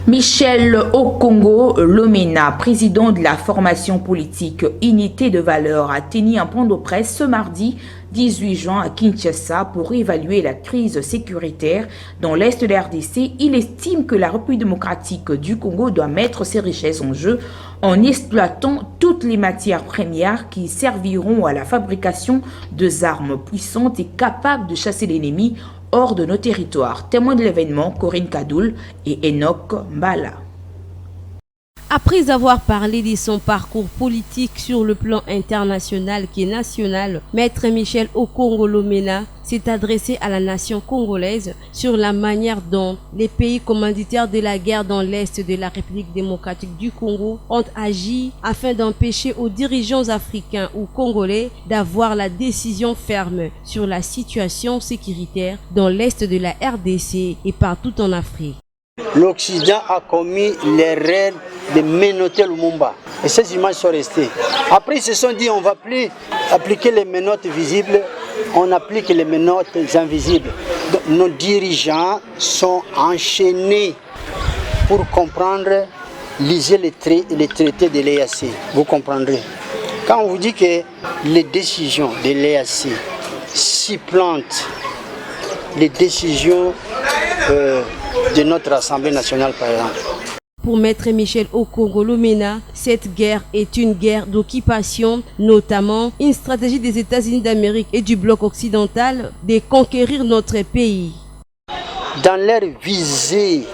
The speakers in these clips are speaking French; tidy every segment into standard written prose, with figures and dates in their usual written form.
Michel Okongo Lomena, président de la formation politique Unité de valeurs, a tenu un point de presse ce mardi 18 juin à Kinshasa pour évaluer la crise sécuritaire dans l'Est de la RDC. Il estime que la République démocratique du Congo doit mettre ses richesses en jeu en exploitant toutes les matières premières qui serviront à la fabrication d'armes puissantes et capables de chasser l'ennemi hors de nos territoires. Témoins de l'événement, Corinne Kadoul et Enoch Mbala. Après avoir parlé de son parcours politique sur le plan international qui est national, Maître Michel Okongo Lomena s'est adressé à la nation congolaise sur la manière dont les pays commanditaires de la guerre dans l'Est de la République démocratique du Congo ont agi afin d'empêcher aux dirigeants africains ou congolais d'avoir la décision ferme sur la situation sécuritaire dans l'Est de la RDC et partout en Afrique. L'Occident a commis l'erreur de menotter Lumumba. Et ces images sont restées. Après, ils se sont dit on ne va plus appliquer les menottes visibles, on applique les menottes invisibles. Donc, nos dirigeants sont enchaînés pour comprendre, lisez les traités de l'EAC. Vous comprendrez. Quand on vous dit que les décisions de l'EAC supplantent les décisions de notre Assemblée nationale, par exemple. Pour Maître Michel Okongo Lomena, cette guerre est une guerre d'occupation, notamment une stratégie des États-Unis d'Amérique et du bloc occidental de conquérir notre pays. Dans leur visée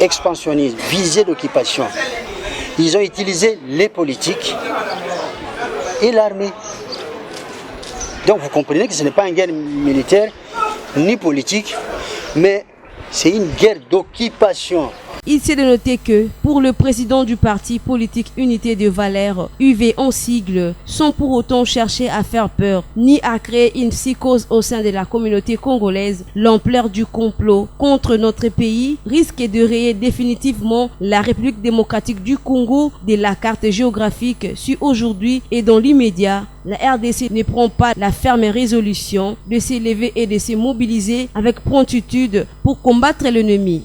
expansionniste, visée d'occupation, ils ont utilisé les politiques et l'armée. Donc vous comprenez que ce n'est pas une guerre militaire ni politique, mais c'est une guerre d'occupation. Il s'est de noter que, pour le président du parti politique Unité de valeurs, UV en sigle, sans pour autant chercher à faire peur, ni à créer une psychose au sein de la communauté congolaise, l'ampleur du complot contre notre pays risque de rayer définitivement la République démocratique du Congo de la carte géographique si aujourd'hui et dans l'immédiat, la RDC ne prend pas la ferme résolution de s'élever et de se mobiliser avec promptitude pour combattre l'ennemi.